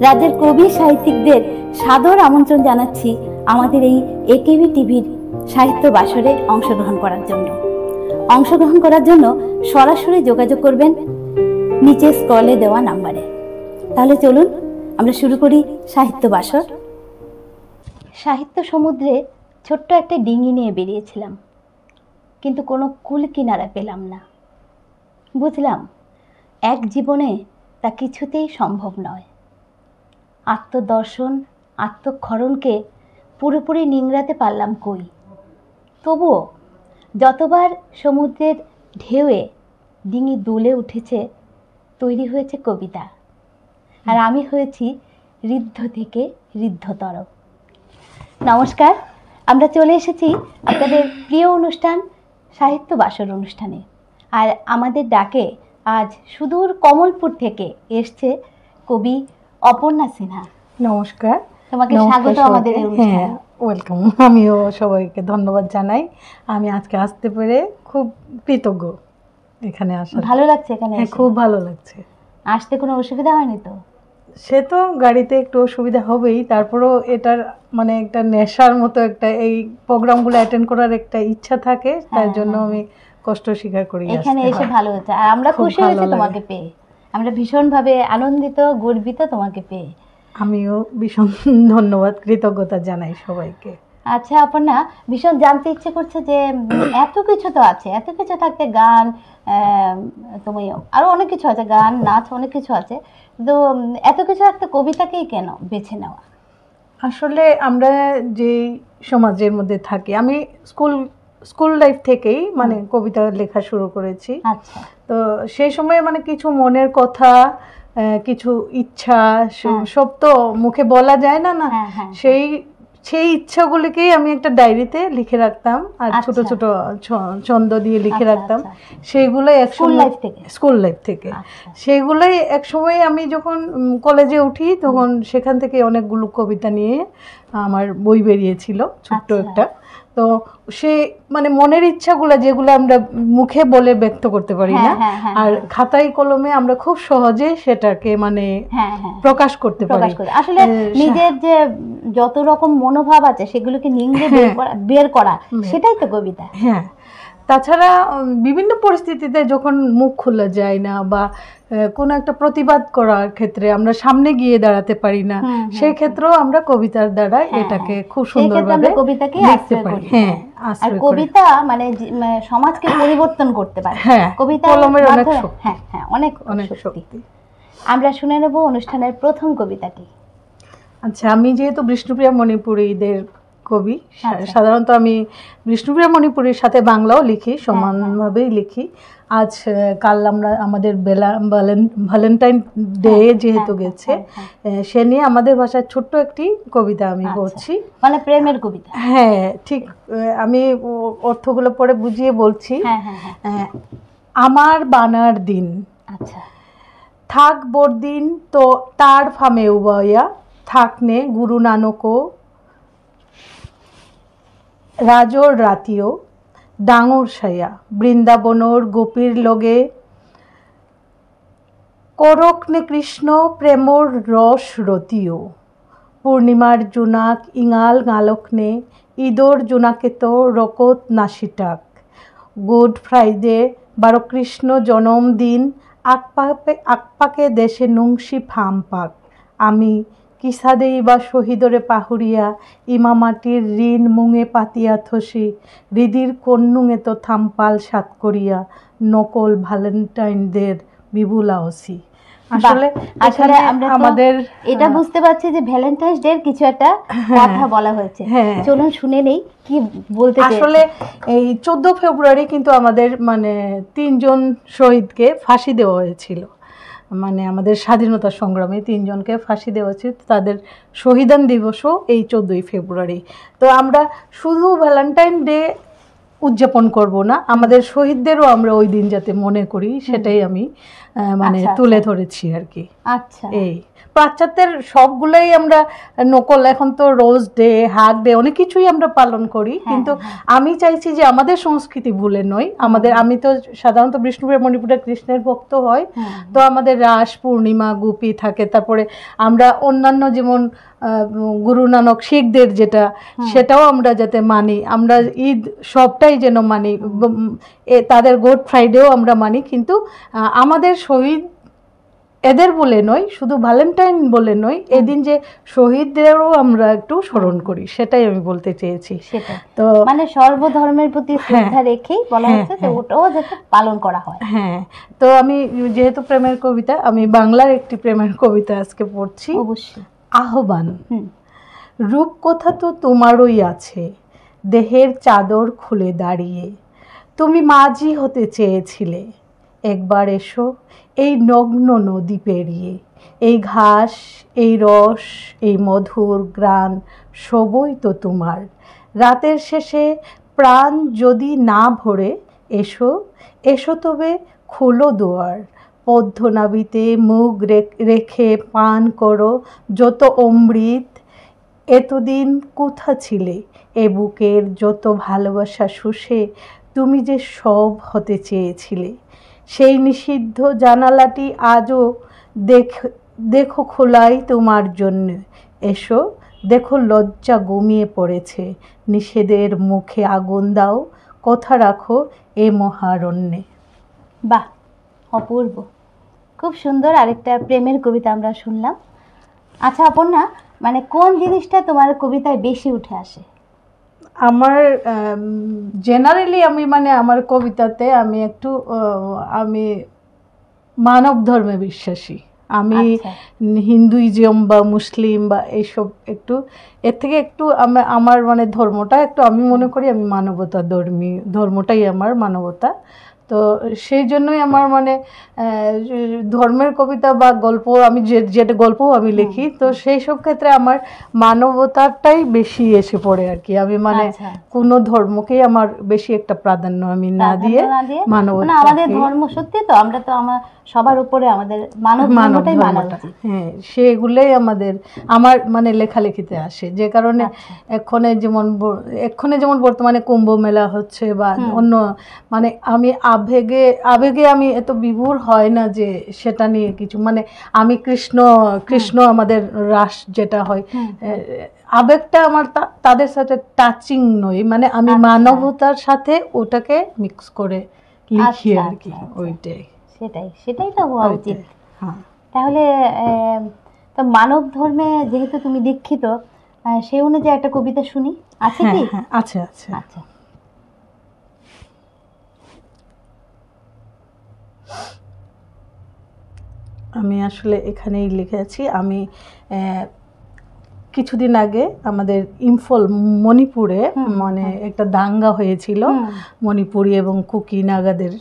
রাজ্যের কবি সাহিত্যিকদের সাদর আমন্ত্রণ জানাচ্ছি আমাদের এই একেবি টিভির সাহিত্য বাসরে অংশগ্রহণ করার জন্য সরাসরি যোগাযোগ করবেন নিচে স্ক্রলে দেওয়া নাম্বারে। তাহলে চলুন আমরা শুরু করি সাহিত্য বাসর। সাহিত্য সমুদ্রে ছোট্ট একটা ডিঙি নিয়ে বেরিয়েছিলাম, কিন্তু কোনো কুল কিনারা পেলাম না। বুঝলাম এক জীবনে তা কিছুতেই সম্ভব নয়। আত্মদর্শন, আত্মক্ষরণকে পুরোপুরি নিংড়াতে পারলাম কই। তবুও যতবার সমুদ্রের ঢেউয়ে ডিঙি দুলে উঠেছে, তৈরি হয়েছে কবিতা, আর আমি হয়েছি ঋদ্ধ থেকে ঋদ্ধতর। নমস্কার, আমরা চলে এসেছি আপনাদের প্রিয় অনুষ্ঠান সাহিত্য বাসর অনুষ্ঠানে। আর আমাদের ডাকে আজ সুদূর কমলপুর থেকে এসছে কবি অপর্ণা সিনহা। নমস্কার, তোমাকে স্বাগত আমাদের এই অনুষ্ঠানে। ওয়েলকাম। আমিও সবাইকে ধন্যবাদ জানাই। আমি আজকে আসতে পেরে খুব কৃতজ্ঞ এখানে আসা। ভালো লাগছে এখানে? খুব ভালো লাগছে। আসতে কোনো অসুবিধা হয়নি তো? সে তো গাড়িতে একটু অসুবিধা হবেই, তারপরেও এটার মানে একটা নেশার মতো একটা এই প্রোগ্রামগুলো অ্যাটেন্ড করার একটা ইচ্ছা থাকে, তার জন্য আমি কষ্ট স্বীকার করি। এখানে এসে ভালো হচ্ছে, আর আমরা খুশি হয়েছি তোমাকে পেয়ে। আমরা ভীষণভাবে আনন্দিত, গর্বিত তোমাকে পেয়ে। আমিও ভীষণ ধন্যবাদ, কৃতজ্ঞতা জানাই সবাইকে। আচ্ছা অপর্ণা, ভীষণ জানতে ইচ্ছে করছে যে এত কিছু তো আছে, এত কিছু থাকতে গান, তুমি আরো অনেক কিছু আছে, গান, নাচ, অনেক কিছু আছে, তো এত কিছু একটা কবিতাকেই কেন বেছে নেওয়া? আসলে আমরা যে সমাজের মধ্যে থাকি, আমি স্কুল লাইফ থেকেই মানে কবিতা লেখা শুরু করেছি। আচ্ছা। তো সেই সময় মানে কিছু মনের কথা, কিছু ইচ্ছা, সব তো মুখে বলা যায় না। সেই ইচ্ছাগুলিকেই আমি একটা ডায়েরিতে লিখে রাখতাম, আর ছোট ছোট ছন্দ দিয়ে লিখে রাখতাম। সেইগুলোই স্কুল লাইফ থেকে সেইগুলোই এক সময় আমি যখন কলেজে উঠি, তখন সেখান থেকে অনেকগুলো কবিতা নিয়ে আমার বই বেরিয়েছিল, ছোট্ট একটা। তো সে মানে মনের ইচ্ছাগুলো যেগুলো আমরা মুখে বলে ব্যক্ত করতে পারি না, আর খাতায় কলমে আমরা খুব সহজে সেটাকে মানে প্রকাশ করতে পারি। আসলে নিজের যে যত রকম মনোভাব আছে সেগুলোকে নিংড়ে বের করা, সেটাই তো কবিতা। হ্যাঁ, তাছাড়া বিভিন্ন পরিস্থিতিতে যখন মুখ খোলা যায় না, বা কোনো একটা প্রতিবাদ করার ক্ষেত্রে আমরা সামনে গিয়ে দাঁড়াতে পারি না, সেই ক্ষেত্রেও আমরা কবিতার দ্বারা এটাকে খুব সুন্দরভাবে কবিতাকে লিখতে পারি। হ্যাঁ, আর কবিতা মানে সমাজকে পরিবর্তন করতে পারে। কবিতা অনেক শক্তি। আমরা শুনে নেব অনুষ্ঠানের প্রথম কবিতাটি। আচ্ছা, আমি যেহেতু বিষ্ণুপ্রিয়া মণিপুরীদের কবি, সাধারণত আমি বিষ্ণুপ্রিয়া মণিপুরীর সাথে বাংলাও লিখি, সমানভাবেই লিখি। আজ কাল আমাদের ভ্যালেন্টাইন ডে যেহেতু গেছে, সে নিয়ে আমাদের ভাষায় ছোট্ট একটি কবিতা আমি বলছি, মানে প্রেমের কবিতা। হ্যাঁ ঠিক, আমি অর্থগুলো পরে বুঝিয়ে বলছি। আমার বানার দিন। আচ্ছা। থাক বড়দিন তো তার ফামে উবাইয়া, থাকনে গুরু নানকও রাজর রাতিও, ডাঙর সাইয়া বৃন্দাবনর গোপীর লগে, করকনে কৃষ্ণ প্রেমর রস রতিও, পূর্ণিমার জোনাক ইঙাল গালকনে, ঈদর জোনাকে তো রকত নাসিটাক, গুড ফ্রাইডে বারো কৃষ্ণ জন্মদিন, আকপাকে দেশে নুংসি ফাম পাক, আমি কিসাদেই বা শহীদরে পাহুরিয়া, ইমা মাটির ঋণ মুঙে পাতিয়া থসি, হৃদির কন্নুঙে তো থাম্পাল সাত করিয়া, নকল ভ্যালেন্টাইনদের বিবুলাওসি। আসলে আমাদের এটা বুঝতে পারছি যে ভ্যালেন্টাইন্স ডে কিছু একটা কথা বলা হয়েছে। চলুন শুনে নেই কি বলতে। আসলে এই 14 ফেব্রুয়ারি কিন্তু আমাদের মানে 3 জন শহীদকে ফাঁসি দেওয়া হয়েছিল, মানে আমাদের স্বাধীনতা সংগ্রামে 3 জনকে ফাঁসি দেওয়া হয়েছিল। তাদের শহীদান দিবসও এই 14ই ফেব্রুয়ারি। তো আমরা শুধু ভ্যালেন্টাইন ডে উদযাপন করব না, আমাদের শহীদদেরও আমরা ওই দিন যাতে মনে করি, সেটাই আমি মানে আচ্ছা, তুলে আচ্ছা। ধরেছি আর কি। আচ্ছা, এই পাশ্চাত্যের সবগুলোই আমরা নকল, এখন তো রোজ ডে, হাগ ডে, অনেক কিছুই আমরা পালন করি, হ্যাঁ, কিন্তু হ্যাঁ। আমি চাইছি যে আমাদের সংস্কৃতি ভুলে নয়। আমি তো সাধারণত বিষ্ণুপুরের মণিপুরের কৃষ্ণের ভক্ত হয়, তো আমাদের রাস পূর্ণিমা গুপি থাকে, তারপরে আমরা অন্যান্য যেমন গুরু নানক শিখদের যেটা, সেটাও আমরা যাতে মানি, আমরা ঈদ সবটাই যেন মানি, তাদের গুড ফ্রাইডেও আমরা মানি, কিন্তু আমাদের শহীদ এদের বলে নয়, শুধু ভ্যালেন্টাইন বলে নয়, এদিন যে শহীদদেরও আমরা একটু স্মরণ করি, সেটাই আমি বলতে চেয়েছি। সেটাই, তো মানে সর্বধর্মের প্রতি শ্রদ্ধা রেখেই বলা হচ্ছে যে ওটাও যাতে পালন করা হয়। হ্যাঁ, তো আমি যেহেতু প্রেমের কবিতা, আমি বাংলার একটি প্রেমের কবিতা আজকে পড়ছি। অবশ্যই। আহ্বান। রূপকথা তো তোমারই আছে, দেহের চাদর খুলে দাঁড়িয়ে তুমি মাঝি হতে চেয়েছিলে, একবার এসো এই নগ্ন নদী পেরিয়ে, এই ঘাস, এই রস, এই মধুর গ্রাণ সবই তো তোমার। রাতের শেষে প্রাণ যদি না ভরে, এসো এসো তবে খোলো দুয়ার, পদ্মনাভিতে মুখ রেখে পান করো যত অমৃত। এতদিন কোথা ছিলে, এ বুকের যত ভালোবাসা শুষে তুমি যে সব হতে চেয়েছিলে, সেই নিষিদ্ধ জানালাটি আজও দেখো খোলাই তোমার জন্য। এসো দেখো লজ্জা ঘুমিয়ে পড়েছে, নিষেধের মুখে আগুন দাও, কথা রাখো এ মহারণ্যে। বাহ, অপূর্ব, খুব সুন্দর আরেকটা প্রেমের কবিতা আমরা শুনলাম। আচ্ছা অপর্ণা, মানে কোন জিনিসটা তোমার কবিতায় বেশি উঠে আসে? আমার জেনারেলি আমি মানে আমার কবিতাতে আমি একটু আমি মানব ধর্মে বিশ্বাসী। আমি হিন্দুইজম বা মুসলিম বা এইসব একটু এর থেকে একটু আমার মানে ধর্মটা একটু, আমি মনে করি আমি মানবতা ধর্মটাই আমার মানবতা। তো সেই জন্যই আমার মানে ধর্মের কবিতা বা গল্প, আমি যেটা গল্প আমি লিখি, তো সেই সব ক্ষেত্রে আমার মানবতাটাই বেশি এসে পড়ে আর কি। আমি মানে কোনো ধর্মকেই আমার বেশি একটা প্রাধান্য আমি না দিয়ে মানবতা, আমাদের ধর্ম সত্যি তো, আমরা তো আমার সবার উপরে আমাদের মানবতাই মানা উচিত। হ্যাঁ, সেগুলোই আমার মানে লেখালেখিতে আসে, যে কারণে এক্ষণে যেমন বর্তমানে কুম্ভ মেলা হচ্ছে বা অন্য, মানে আমি আবেগে আমি এত বিভোর হয় না যে সেটা নিয়ে কিছু, মানে আমি কৃষ্ণ আমাদের রাস যেটা হয়, আবেগটা আমার তাদের সাথে টাচিং নয়, মানে আমি মানবতার সাথে ওটাকে মিক্স করে লিখি আর কি। ওইটাই, সেটাই তো হওয়া উচিত। তাহলে তো মানব ধর্মে যেহেতু তুমি দীক্ষিত, সেই অনুযায়ী একটা কবিতা শুনি, আছে কি? আচ্ছা। আমি আসলে এখানেই লিখেছি। আমি কিছুদিন আগে আমাদের ইম্ফল মণিপুরে মানে একটা দাঙ্গা হয়েছিল, মণিপুরি এবং কুকি নাগাদের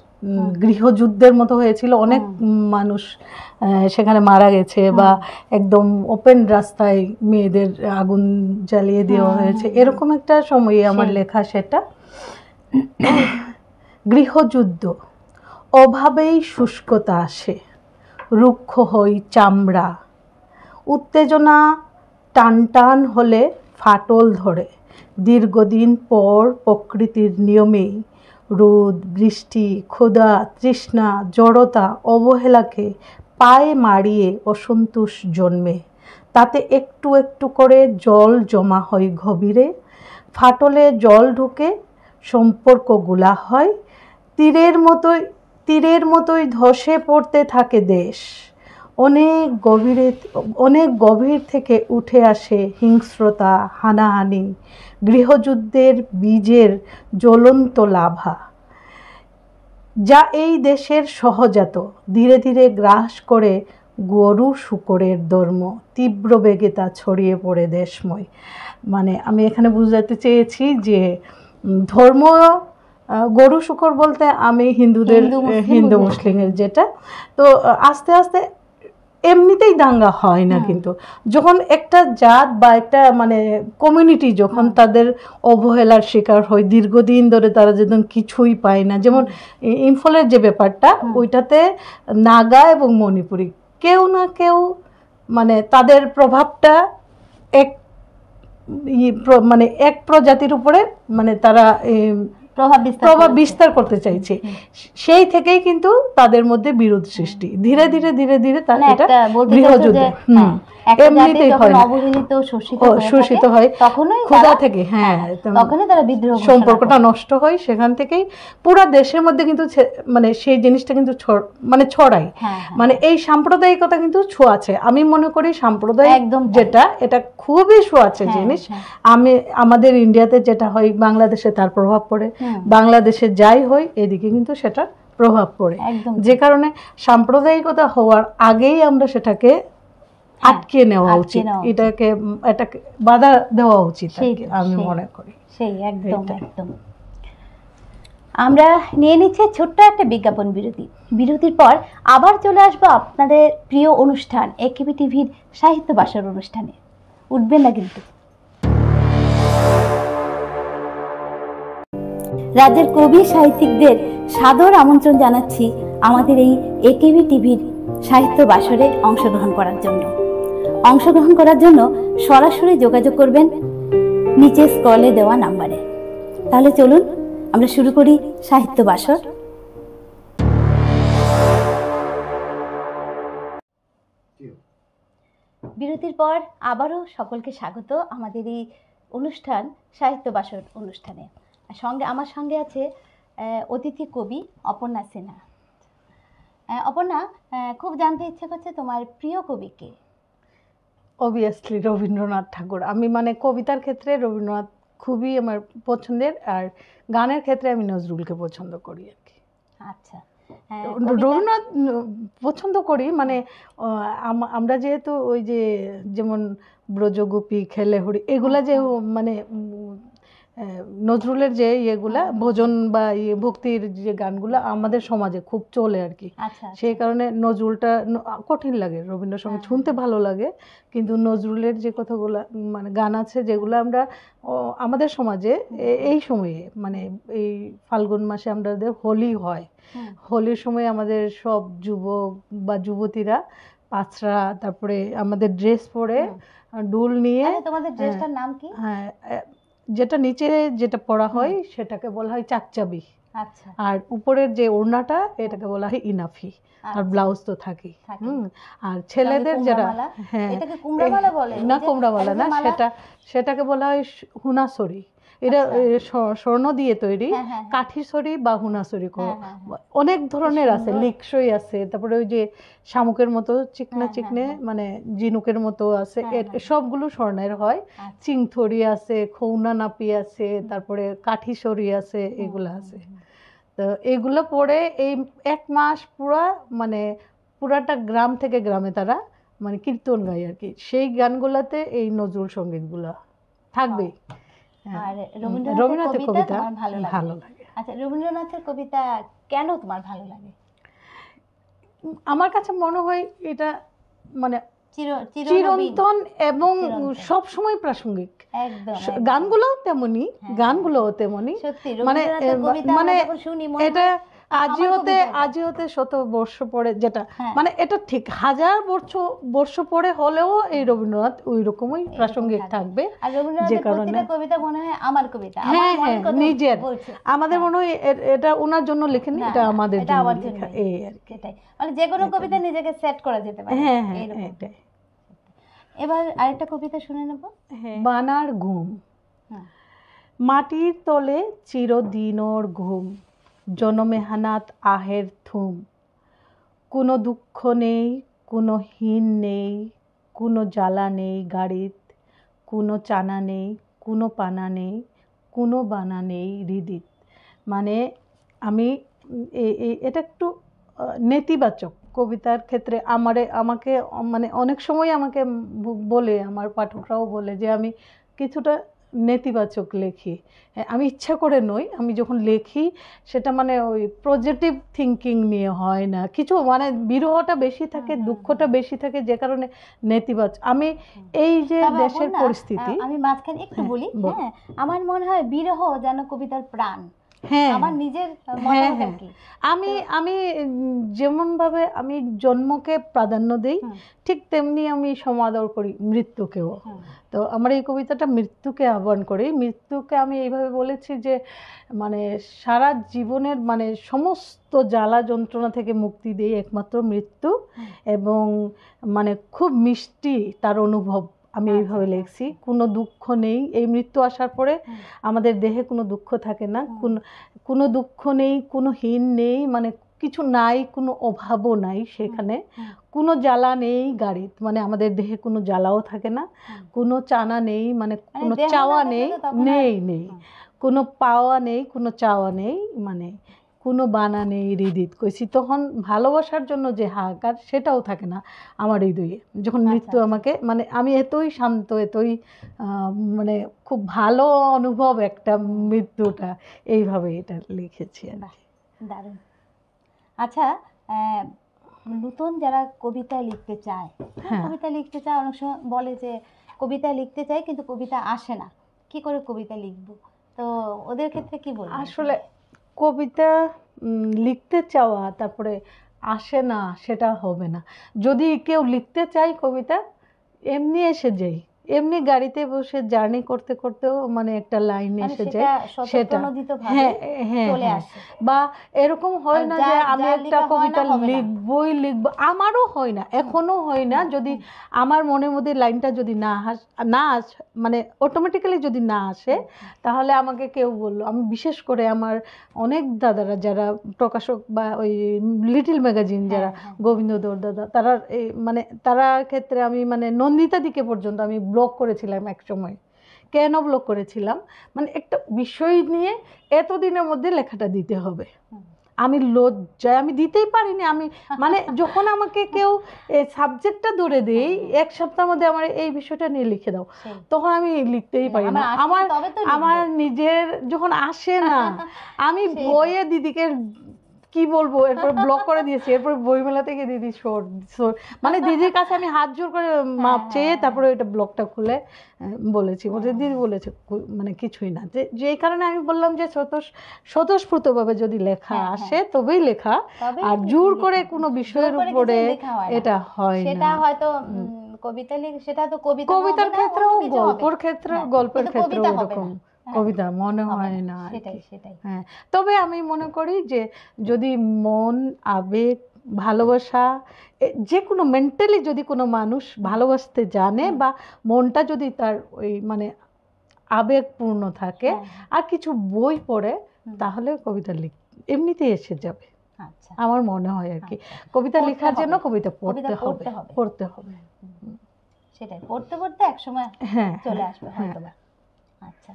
গৃহযুদ্ধের মতো হয়েছিল, অনেক মানুষ সেখানে মারা গেছে, বা একদম ওপেন রাস্তায় মেয়েদের আগুন জ্বালিয়ে দেওয়া হয়েছে, এরকম একটা সময়ে আমার লেখা সেটা। গৃহযুদ্ধ, অভাবেই শুষ্কতা আসে, রুক্ষ হই চামড়া, উত্তেজনা টান হলে ফাটল ধরে, দীর্ঘদিন পর প্রকৃতির নিয়মেই রোদ বৃষ্টি ক্ষুধা তৃষ্ণা জড়তা অবহেলাকে পায়ে মারিয়ে অসন্তোষ জন্মে, তাতে একটু একটু করে জল জমা হয় গভীরে, ফাটলে জল ঢুকে সম্পর্কগুলা হয় তীরের মতোই ধসে পড়তে থাকে দেশ, অনেক গভীর থেকে উঠে আসে হিংস্রতা হানাহানি, গৃহযুদ্ধের বীজের জ্বলন্ত লাভা, যা এই দেশের সহজাত, ধীরে ধীরে গ্রাস করে গরু শূকরের ধর্ম, তীব্র বেগে তা ছড়িয়ে পড়ে দেশময়। মানে আমি এখানে বুঝাতে চেয়েছি যে ধর্ম, গরু শূকর বলতে আমি হিন্দু মুসলিমের যেটা, তো আস্তে আস্তে এমনিতেই দাঙ্গা হয় না, কিন্তু যখন একটা জাত বা একটা মানে কমিউনিটি যখন তাদের অবহেলার শিকার হয়, দীর্ঘদিন ধরে তারা যখন কিছুই পায় না, যেমন ইম্ফলের যে ব্যাপারটা, ওইটাতে নাগা এবং মণিপুরি কেউ না কেউ মানে তাদের প্রভাবটা এক মানে এক প্রজাতির উপরে মানে তারা প্রভাব বিস্তার করতে চাইছে, সেই থেকেই কিন্তু তাদের মধ্যে বিরোধ সৃষ্টি, ধীরে ধীরে ধীরে ধীরে এটা গৃহযুদ্ধ এমনিতেই হয়, শোষিত হয় ক্ষুধা থেকে, তখনই তারা বিদ্রোহ, সম্পর্কটা নষ্ট হয়, সেখান থেকেই পুরো দেশের মধ্যে কিন্তু মানে সেই জিনিসটা কিন্তু মানে ছড়ায়, মানে এই সাম্প্রদায়িকতা কিন্তু ছোঁয়াছে। আমি মনে করি সাম্প্রদায়িক যেটা এটা খুবই ছোঁয়াছে জিনিস। আমাদের ইন্ডিয়াতে যেটা হয়, বাংলাদেশে তার প্রভাব পড়ে, বাংলাদেশে যাই হয় এদিকে কিন্তু সেটা প্রভাব পড়ে, যে কারণে সাম্প্রদায়িকতা হওয়ার আগেই আমরা সেটাকে আটকে নেওয়া উচিত, এটাকে বাধা দেওয়া উচিত আমি মনে করি। সেই একদম একদম। আমরা নিয়ে নিচ্ছি ছোট্ট একটা বিজ্ঞাপন বিরতি। বিরতির পর আবার চলে আসবো আপনাদের প্রিয় অনুষ্ঠান একেবি টিভির সাহিত্য বাসর অনুষ্ঠানে। উঠবেন না কিন্তু। রাজ্যের কবি সাহিত্যিকদের সাদর আমন্ত্রণ জানাচ্ছি আমাদের এই একেবি টিভির সাহিত্য বাসরে অংশগ্রহণ করার জন্য। অংশগ্রহণ করার জন্য সরাসরি যোগাযোগ করবেন নিচে স্ক্রলে দেওয়া নাম্বারে। তাহলে চলুন আমরা শুরু করি সাহিত্য বাসর। বিরতির পর আবারও সকলকে স্বাগত আমাদের এই অনুষ্ঠান সাহিত্য বাসর অনুষ্ঠানে। আমার সঙ্গে আছে অতিথি কবি অপর্ণা সিনহা। অপর্ণা, খুব জানতে ইচ্ছে করছে তোমার প্রিয় কবি কে? অবভিয়াসলি রবীন্দ্রনাথ ঠাকুর। আমি মানে কবিতার ক্ষেত্রে রবীন্দ্রনাথ খুবই আমার পছন্দের, আর গানের ক্ষেত্রে আমি নজরুলকে পছন্দ করি আর কি। আচ্ছা, রবীন্দ্রনাথ পছন্দ করি মানে আমরা যেহেতু ওই যে যেমন ব্রজগোপী, খেলে হরি, এগুলা যে মানে নজরুলের যে ইয়েগুলা ভজন বা ভক্তির যে গানগুলা আমাদের সমাজে খুব চলে আর কি, সেই কারণে নজরুলটা কঠিন লাগে, রবীন্দ্রসঙ্গীত শুনতে ভালো লাগে, কিন্তু নজরুলের যে কথাগুলা মানে গান আছে যেগুলো আমরা আমাদের সমাজে এই সময়ে মানে এই ফাল্গুন মাসে আমাদের হোলি হয়, হোলির সময় আমাদের সব যুবক বা যুবতীরা পাঁচরা, তারপরে আমাদের ড্রেস পরে ডুল নিয়ে। তোমাদের ড্রেসটার নাম কি? হ্যাঁ, যেটা নিচে যেটা পরা হয় সেটাকে বলা হয় চাকচাবি, আচ্ছা, আর উপরের যে ওড়নাটা এটাকে বলা হয় ইনাফি, আর ব্লাউজ তো থাকেই। আর ছেলেদের যারা, হ্যাঁ এটাকে কুমড়ামালা বলে না, কুমড়ামালা না, সেটাকে বলা হয় হুনাসরি। এটা স্বর্ণ দিয়ে তৈরি, কাঠি সরি বা হুনাসরি, অনেক ধরনের আছে, লিকসই আছে, তারপরে ওই যে শামুকের মতো চিকনা চিকনে মানে জিনুকের মতো আছে, সবগুলো স্বর্ণের হয়। চিংথরি আছে, খৌনা নাপি আছে, তারপরে কাঠি সরি আছে, এগুলো আছে। তো এগুলো পরে এই এক মাস মানে পুরাটা গ্রাম থেকে গ্রামে তারা মানে কীর্তন গায় আর কি, সেই গানগুলোতে এই নজরুল সঙ্গীতগুলো থাকবেই। আর রবীন্দ্রনাথের কবিতা ভালো লাগে। আচ্ছা, রবীন্দ্রনাথের কবিতা কেন তোমার ভালো লাগে? আমার কাছে মনে হয় এটা মানে চিরন্তন এবং সব সময় প্রাসঙ্গিক। গানগুলোও তেমনি, মানে মানে এটা আজি হতে শত বর্ষ পরে, যেটা মানে এটা ঠিক 1000 বর্ষ পরে হলেও এই রবীন্দ্রনাথ ওই রকমই প্রাসঙ্গিক থাকবে, যে কারণে কবিতা মনে হয় আমার কবিতা, নিজের আমাদের মনে হয় এটা ওনার জন্য লেখেনি, এটা আমাদের জন্য লেখা, এই আর কি। মানে যে কোনো কবিতা নিজেকে সেট করা যেতে পারে। হ্যাঁ, এটাই। এবার আরেকটা কবিতা শুনে নেব। বানার ঘুম। মাটির তলে চিরদিনর ঘুম, জনমেহানাত আহের থুম, কোনো দুঃখ নেই, কোনো হীন নেই, কোনো জ্বালা নেই গাড়িত, কোনো চানা নেই, কোনো পানা নেই, কোনো বানা নেই হৃদিত। মানে আমি এটা একটু নেতিবাচক কবিতার ক্ষেত্রে আমাকে মানে অনেক সময় আমাকে বলে, আমার পাঠকরাও বলে যে আমি কিছুটা নেতিবাচক লেখি। আমি ইচ্ছা করে নই, আমি যখন লেখি সেটা মানে ওই পজিটিভ থিঙ্কিং নিয়ে হয় না, কিছু মানে বিরহটা বেশি থাকে, দুঃখটা বেশি থাকে, যে কারণে নেতিবাচক। আমি এই যে দেশের পরিস্থিতি, আমি মাঝখানে একটু বলি, হ্যাঁ, আমার মনে হয় বিরহ যেন কবিতার প্রাণ। হ্যাঁ, আমার নিজের মতামত আর কি। আমি যেমনভাবে আমি জন্মকে প্রাধান্য দিই, ঠিক তেমনি আমি সমাদর করি মৃত্যুকেও। তো আমার এই কবিতাটা মৃত্যুকে আহ্বান করি। মৃত্যুকে আমি এইভাবে বলেছি যে মানে সারা জীবনের মানে সমস্ত জ্বালা যন্ত্রণা থেকে মুক্তি দেই একমাত্র মৃত্যু, এবং মানে খুব মিষ্টি তার অনুভব। আমি এইভাবে লিখছি, কোনো দুঃখ নেই। এই মৃত্যু আসার পরে আমাদের দেহে কোনো দুঃখ থাকে না, কোনো দুঃখ নেই, কোনো হীন নেই, মানে কিছু নাই, কোনো অভাবও নাই সেখানে, কোনো জ্বালা নেই গাড়িত, মানে আমাদের দেহে কোনো জ্বালাও থাকে না, কোনো চানা নেই, মানে কোনো চাওয়া নেই, নেই কোনো পাওয়া নেই, কোনো চাওয়া নেই, মানে কোনো বানা নেই হৃদিত কইছি। তখন ভালোবাসার জন্য যে হাহাকার সেটাও থাকে না আমার হৃদয়ে, যখন মৃত্যু আমাকে, মানে আমি এতই শান্ত, এতই মানে খুব ভালো অনুভব একটা মৃত্যুটা, এইভাবে এটা লিখেছি আর কি। দারুণ। আচ্ছা, নতুন যারা কবিতা লিখতে চায়, কবিতা লিখতে চায়, অনেক সময় বলে যে কবিতা লিখতে চাই কিন্তু কবিতা আসে না, কি করে কবিতা লিখবো, তো ওদের ক্ষেত্রে কি বলবো? আসলে কবিতা লিখতে চাওয়া তারপরে আসে না সেটা হবে না। যদি কেউ লিখতে চায় কবিতা, এমনি এসে যাই, এমনি গাড়িতে বসে জার্নি করতে করতেও মানে একটা লাইন এসে যায়, সেটা হ্যাঁ হ্যাঁ হ্যাঁ। বা এরকম হয় না যে আমি একটা কবিতা লিখবো, আমারও হয় না, এখনো হয় না। যদি আমার মনের মধ্যে লাইনটা যদি না মানে অটোমেটিক্যালি যদি না আসে, তাহলে আমাকে কেউ বললো, আমি বিশেষ করে আমার অনেক দাদারা যারা প্রকাশক বা ওই লিটল ম্যাগাজিন যারা, গোবিন্দ দৌড় দাদা, তারা মানে তারার ক্ষেত্রে আমি মানে নন্দিতা দিকে পর্যন্ত আমি ব্লগ করেছিলাম এক সময়। কেন ব্লগ করেছিলাম, মানে একটা বিষয় নিয়ে এতদিনের মধ্যে লেখাটা দিতে হবে, আমি লজ্জায় আমি দিতেই পারিনি। আমি মানে যখন আমাকে কেউ এই সাবজেক্টটা ধরে দেই, এক সপ্তাহের মধ্যে আমার এই বিষয়টা নিয়ে লিখে দাও, তখন আমি লিখতেই পারি না। আমার নিজের যখন আসে না, আমি বইয়ে দিদিকে কি বলবো, এরপর ব্লক করে দিয়েছি, এরপর বইমেলা থেকে দিদি মানে দিদির কাছে আমি হাত জোর করে মাপ চেয়ে তারপরে ওইটা ব্লকটা খুলে বলেছি, বলতে দিদি বলেছে মানে কিছুই না, যে কারণে আমি বললাম যে স্বতঃস্ফূর্তভাবে যদি লেখা আসে তবেই লেখা, আর জোর করে কোনো বিষয়ের উপরে এটা হয় না। সেটা হয়তো কবিতা সেটা তো কবিতার ক্ষেত্রেও, গল্পের ক্ষেত্রেও এরকম কবিতা মনে হয় না। হ্যাঁ, তবে আমি মনে করি যে যদি মন, আবেগ, ভালোবাসা, যে কোনো মেন্টালি যদি কোনো মানুষ ভালোবাসতে জানে, বা মনটা যদি তার ওই মানে আবেগপূর্ণ থাকে, আর কিছু বই পড়ে, তাহলে কবিতা এমনিতেই এসে যাবে। আমার মনে হয় আর কি, কবিতা লেখার জন্য কবিতা পড়তে হবে। সেটাই, পড়তে পড়তে একসময় চলে আসবে হয়তো। আচ্ছা,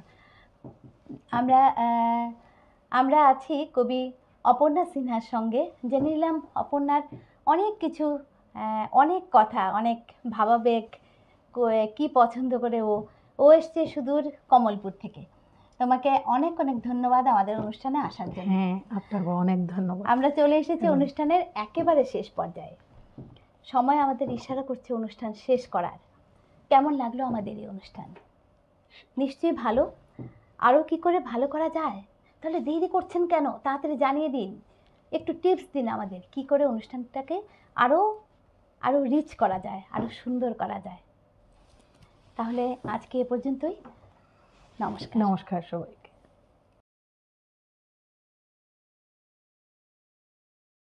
আমরা আছি কবি অপর্ণা সিনহার সঙ্গে। জেনে নিলাম অপর্ণার অনেক কিছু, অনেক কথা, অনেক ভাবাবেগ, কি পছন্দ করে ও এসছে সুদূর কমলপুর থেকে। তোমাকে অনেক অনেক ধন্যবাদ আমাদের অনুষ্ঠানে আসার জন্য। হ্যাঁ, আপনাকে অনেক ধন্যবাদ। আমরা চলে এসেছি অনুষ্ঠানের একেবারে শেষ পর্যায়ে, সময় আমাদের ইশারা করছে অনুষ্ঠান শেষ করার। কেমন লাগলো আমাদের এই অনুষ্ঠান? নিশ্চয়ই ভালো। আরও কি করে ভালো করা যায়? তাহলে দেরি করছেন কেন? তাড়াতাড়ি জানিয়ে দিন, একটু টিপস দিন আমাদের, কি করে অনুষ্ঠানটাকে আরও রিচ করা যায়, আরও সুন্দর করা যায়। তাহলে আজকে এ পর্যন্তই। নমস্কার। নমস্কার সবাই।